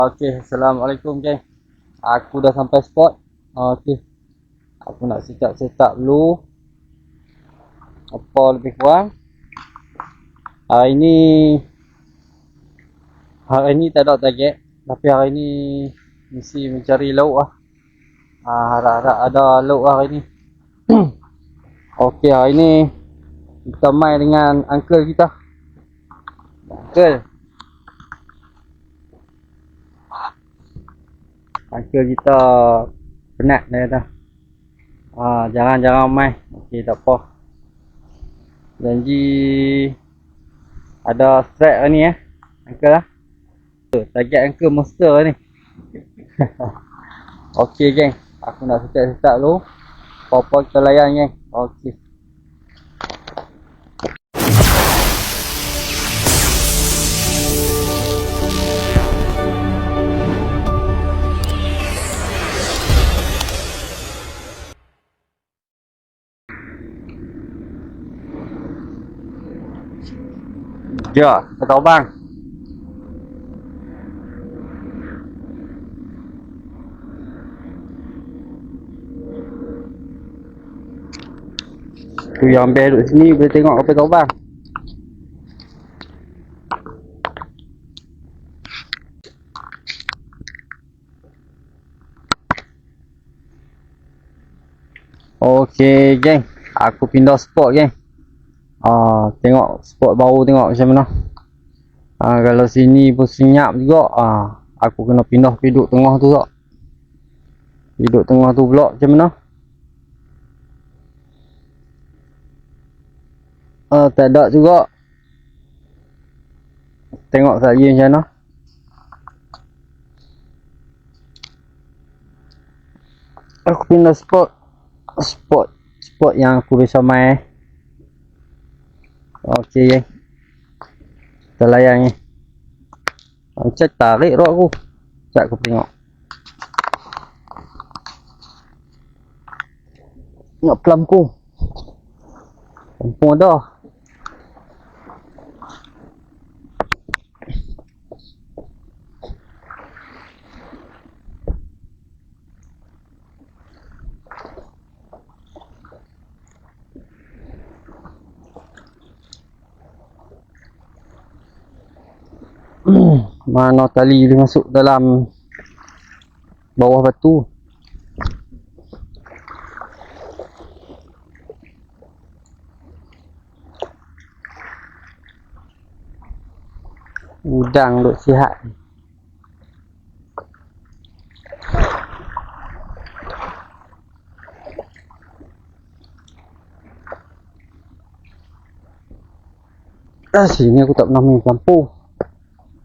Okey, Assalamualaikum geng. Aku dah sampai spot. Okey, aku nak setup dulu. Apa lebih kurang. Hari ni tak ada target. Tapi hari ni mesti mencari lauk lah. Harap-harap ada lauk hari ni. Okey, hari ni kita main dengan uncle kita. Uncle kita penat dia kata. Jangan main. Okey, tak apa. Janji ada strike hari ni uncle lah. Target uncle monster ni. Okey geng, aku nak setup dulu. Apa-apa kita layan geng. Okey. Ya, kata bang. Tu yang ambil duduk sini boleh tengok apa kau bang. Okey geng, aku pindah spot geng. Tengok spot baru, tengok macam mana. Kalau sini pun senyap juga. Aku kena pindah pergi duduk tengah tu tak. Duduk tengah tu pula macam mana. Tak ada juga. Tengok lagi macam mana. Aku pindah spot yang aku biasa main. Okey geng, kita layan ni. Macam tarik rock aku. Sekejap aku tengok. Tengok pelampung. Pelampung ada. Mana tali dia masuk dalam bawah batu. Udang duk sihat. Sini aku tak pernah main pelampung.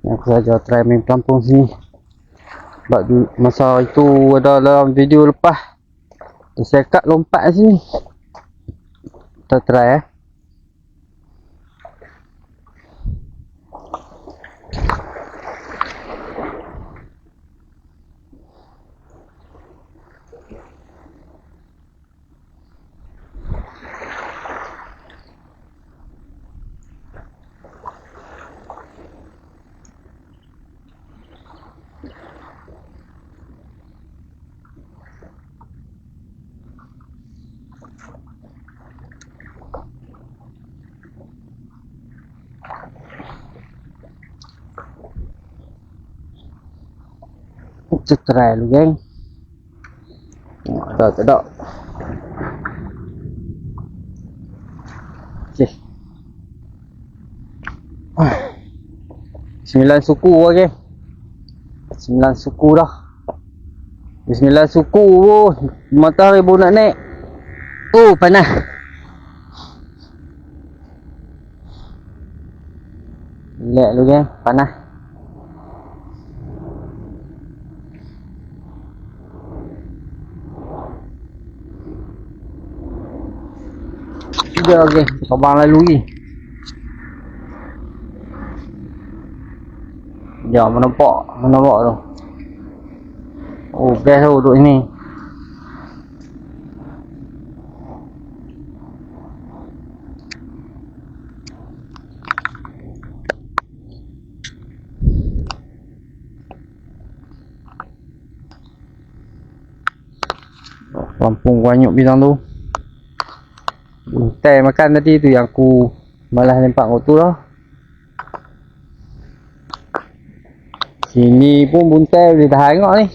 Aku saja try main pelampung sini. Sebab masa itu ada dalam video lepas, saya kat lompat kat sini. Kita try Kita try dulu geng. Tak ada. Okey. 9 suku lah geng. 9 suku dah. 9 suku pun. Matahari pun nak naik. Panas. Relax dulu geng. Panas. Dia geng. Terbang lalu ni. Ya, menampak tu. Best tu duduk sini. Kampung Wanyuk Bintang tu. Buntai makan tadi tu yang aku malas lempak kat tu lah. Sini pun buntai boleh tahan tengok ni.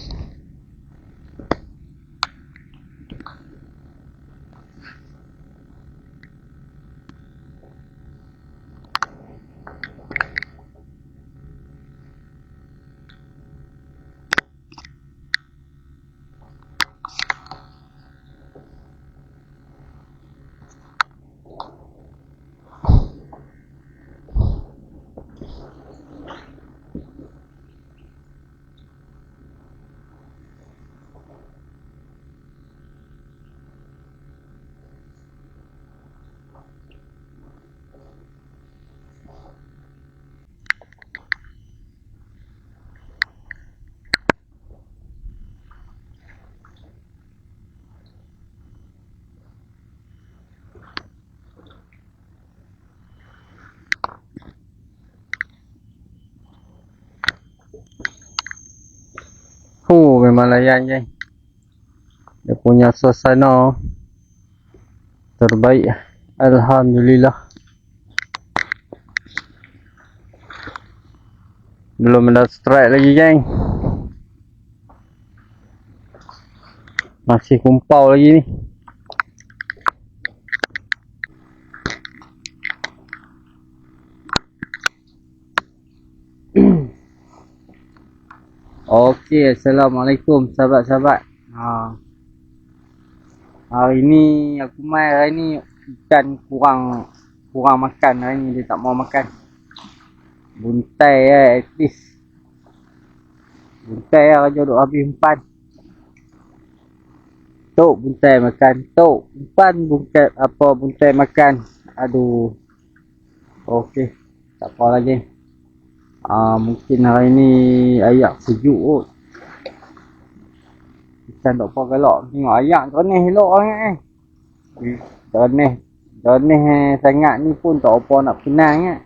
Memang layan je. Dia punya suasana terbaik. Alhamdulillah. Belum ada strike lagi geng. Masih kumpau lagi ni. Okey, Assalamualaikum sahabat-sahabat. Hari ni aku main hari ni ikan kurang makan hari ni, dia tak mau makan. Buntai at least. Buntai raja duk habis umpan. Tok buntai makan, tok umpan buntai makan. Aduh. Okey, tak apa lagi. Mungkin hari ni ayak sejuk kot. Ikan tak apa galak. Tengok ayak ternih elok sangat Ternih sangat ni pun tak apa nak penang kan.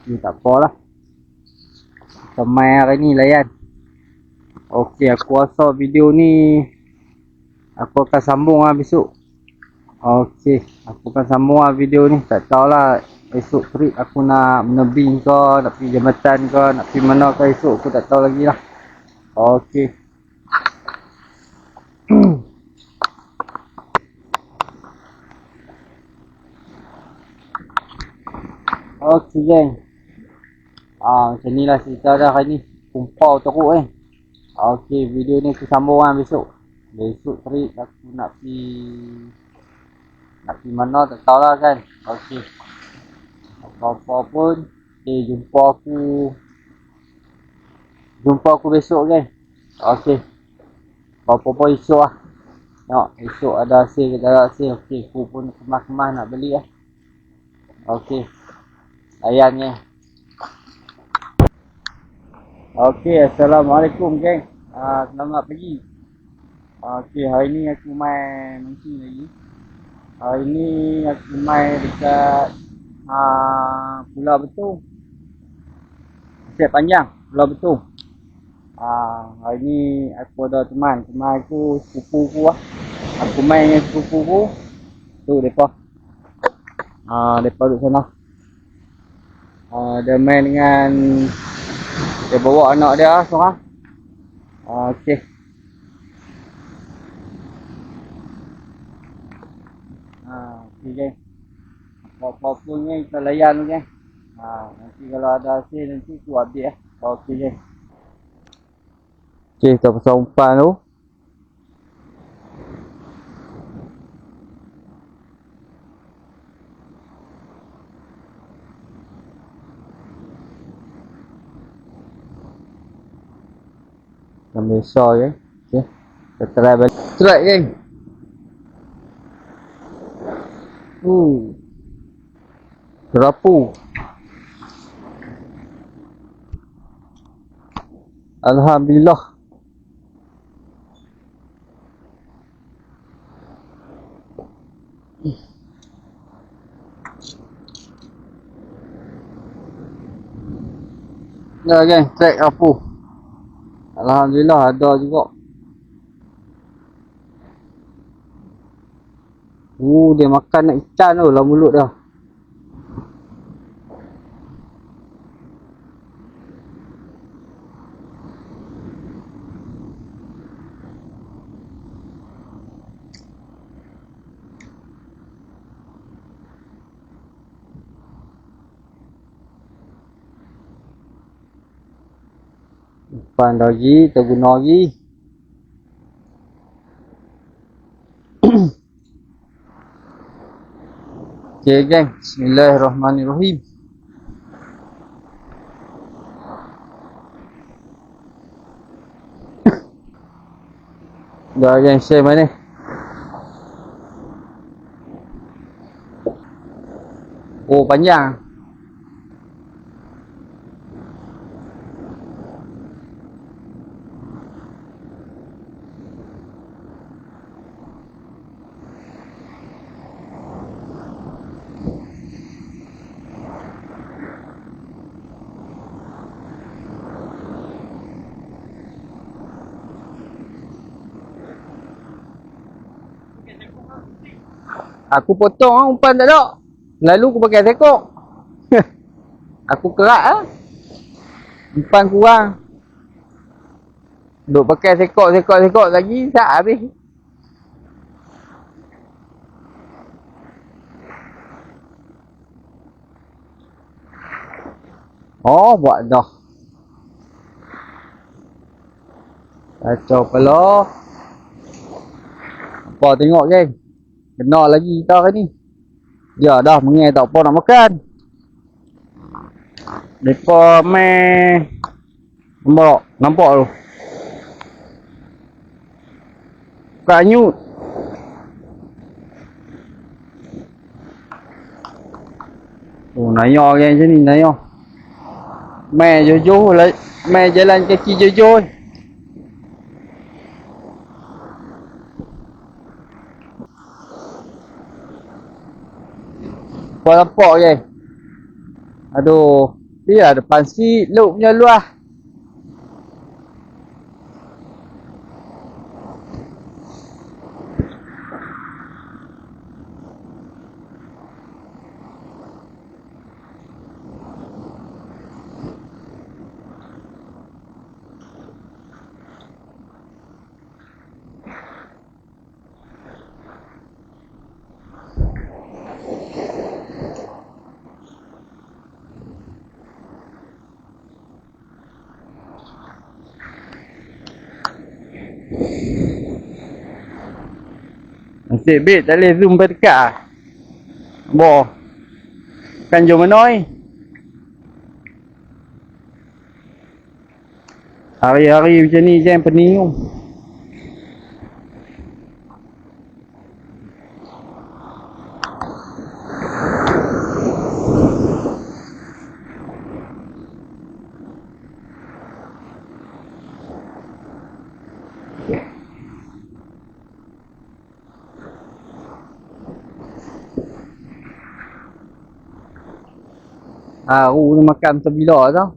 Ni tak apalah. Kita main hari ni layan. Okey, aku rasa video ni aku akan sambung besok. Okey, aku akan sambung video ni. Tak tahulah esok trip aku nak menebing ke, nak pergi jambatan ke, nak pergi mana ke esok, aku tak tahu lagi lah. Okey. Okey geng. Macam ni lah cerita dah hari ni. Kumpau teruk Okey, video ni aku sambung besok. Besok trip aku nak pergi mana tak tahulah kan. Okey. Apa-apa pun jumpa aku besok geng. Okey. Apa-apa esok lah. Tengok esok ada hasil ke tak ada hasil. Okey, aku pun kemas-kemas nak beli lah. Okey. Layan je. Okey, Assalamualaikum geng. Selamat pagi. Okey, hari ni aku main mancing lagi. Hari ni aku main dekat Pulau Betung. Pasir Panjang, Pulau Betung. Hari ni aku ada teman aku, sepupu aku lah. Aku main dengan sepupu aku. Tu depa. Depa duduk sana. Dia main dengan, dia bawa anak dia seorang. Okey. Okey geng. Apa-apa pun geng, kita layan tu geng. Nanti kalau ada hasil nanti tu update Okey geng. Okey, kita pasang umpan tu. Ambil besar geng. Okey. Kita try balik. Strike geng. Terapu. Alhamdulillah. Ya geng, track terapu. Alhamdulillah ada juga. Dia makan nak ikan tu lah mulut dah. Depan lagi, terguna lagi. Okay geng, bismillahirrahmanirrahim. Dah geng, share mana? Oh panjang. Aku potong umpan tak ada. Lalu aku pakai tekok. Aku kerak umpan kurang. Duk pakai sekok lagi tak habis. Oh, buat dah. Kacau pula. Apa tengok geng. Kena lagi kita ni. Ya dah mengai tak apa nak makan. Depa nampak tu. Kanyut. Oh naya geng macam ni naya. Mai jojo lah, mai jalan kaki jojo. Kau nampak ke? Aduh. Dia depan si luk punya luah. Nasib baik tak boleh zoom dekat lah. Boh. Kan jom menoi. Hari-hari macam ni je pening tu. Ni makan macam bila tau.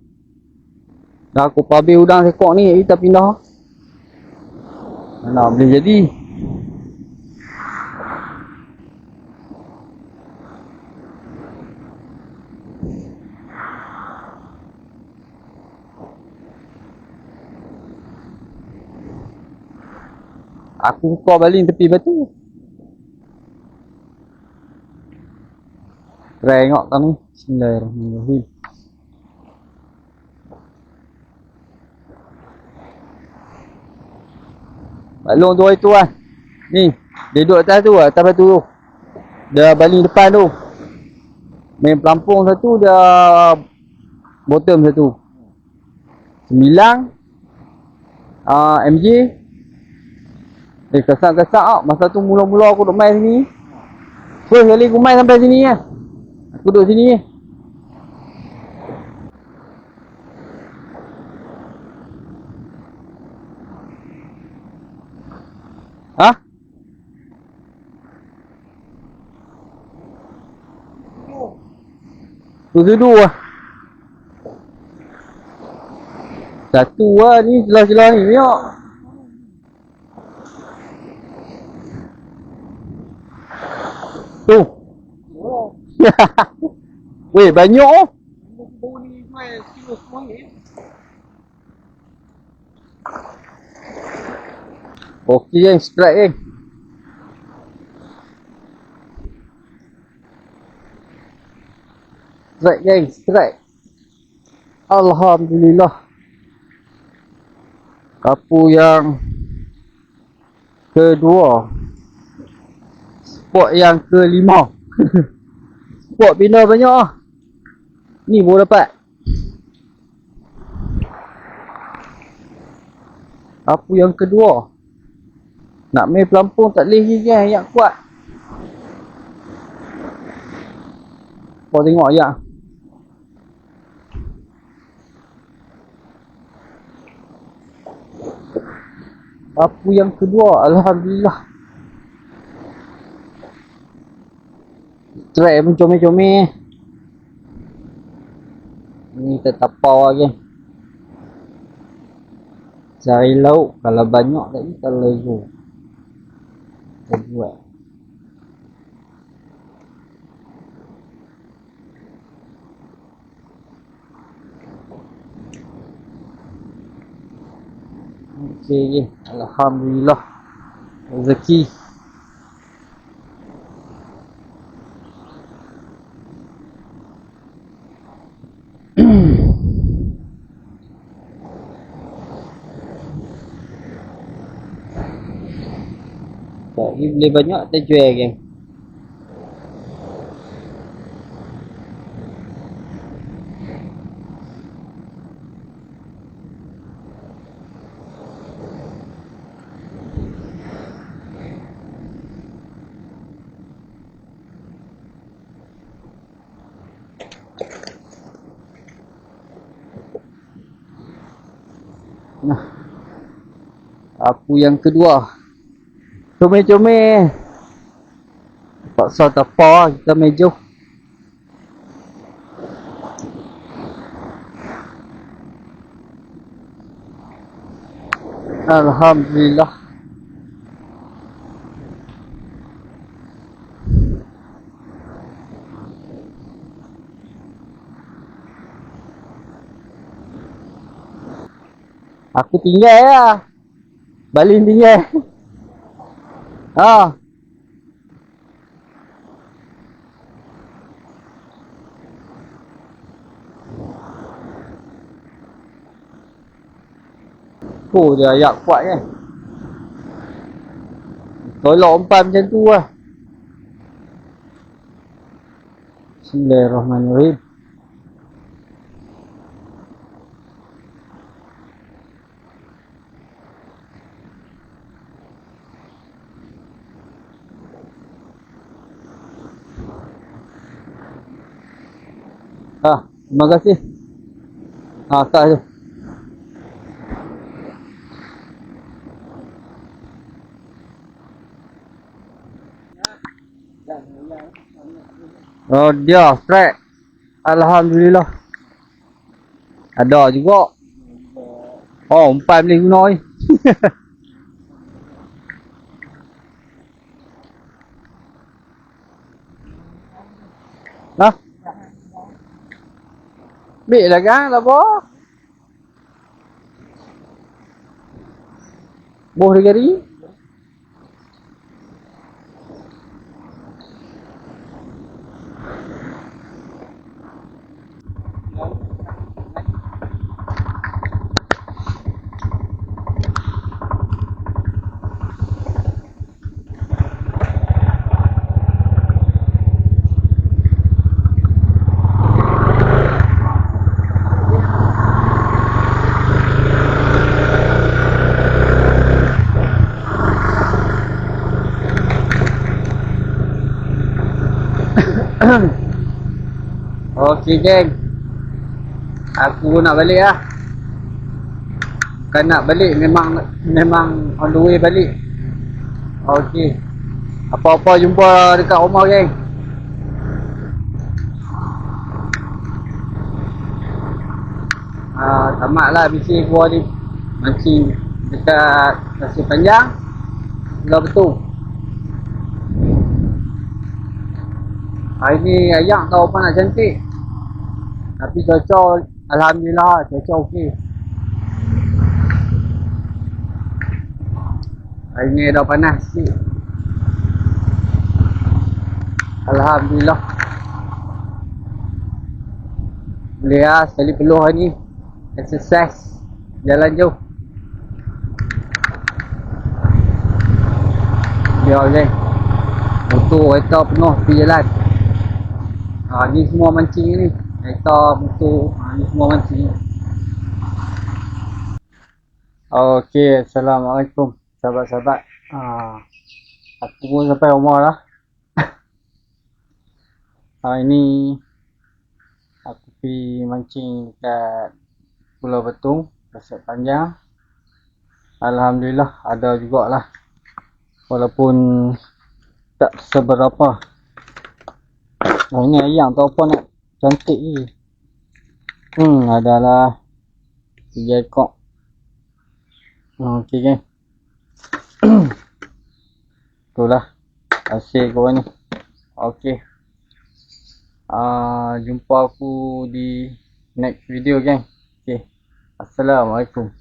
Dah aku habis udang sekok ni, kita pindah. Mana boleh jadi. Aku buka balik tepi batu. Try tengok kan ni. Bismillahirrahmanirrahim. Balong tu itu lah. Ni. Dia duduk atas tu lah. Atas batu tu. Dia baling depan tu. Main pelampung satu. Dia bottom satu. 9. MJ. Kesak-kesak tau. Masa tu mula-mula aku duduk main sini. First kali aku main sampai sini lah. Aku duduk sini ni. Ha? Tu lah. Satu lah ni, celah-celah ni tengok. Tu. Oh, Weh, banyak oh. bau ni jual kilo RM10. Okey geng, strike geng. Strike geng, strike. Alhamdulillah. Kapu yang kedua. Spot yang kelima. Spot bina banyak ah. Ni baru dapat. Kapu yang kedua. Nak main pelampung tak boleh lagi kan, yang kuat. Kau tengok ya. Kapu yang kedua, alhamdulillah. Strike pun comel-comel. Ni tetap power lagi. Cari lauk, kalau banyak lagi kalau lego. Kita buat. Okey je, alhamdulillah. Rezeki. Tak, ni boleh banyak kita jual geng. Nah, kapu yang kedua. Comel-comel. Paksa tapau kita meja. Alhamdulillah. Aku tinggal lah. Baling tinggal. Ha. Oh, dia ayak kuat kan. Tolak umpan macam tu lah. Bismillahirrahmanirrahim. Terima kasih. Atas tu. Oh, dia strike. Alhamdulillah. Ada juga. Oh, umpan boleh guna ni. Nah. Bị là gán là bó. Bố đi cái đi. Okey geng. Aku nak balik lah. Bukan nak balik, memang on the way balik. Okey. Apa-apa jumpa dekat rumah geng. Tamatlah misi gua ni. Mancing dekat Pasir Panjang. Dah betul. Hari ni ayam tahu apa nak cantik. Tapi cuaca alhamdulillah cuaca okey. Hari ni dah panas sikit. Alhamdulillah. Boleh lah sekali peluh hari ni. Exercise. Jalan jauh. Biar je. Motor kereta penuh pergi jalan. Ni semua mancing ni. Kereta, motor, ni semua mancing. Okey, Assalamualaikum sahabat-sahabat. Aku pun sampai rumah dah. Hari ni aku pergi mancing dekat Pulau Betung, Pasir Panjang. Alhamdulillah ada jugalah. Walaupun tak seberapa. Ini ayam tahu apa nak cantik ni. Adalah 3 ekor. Okey kan. Itulah hasil korang ni. Okey. Jumpa aku di next video, geng. Okey. Assalamualaikum.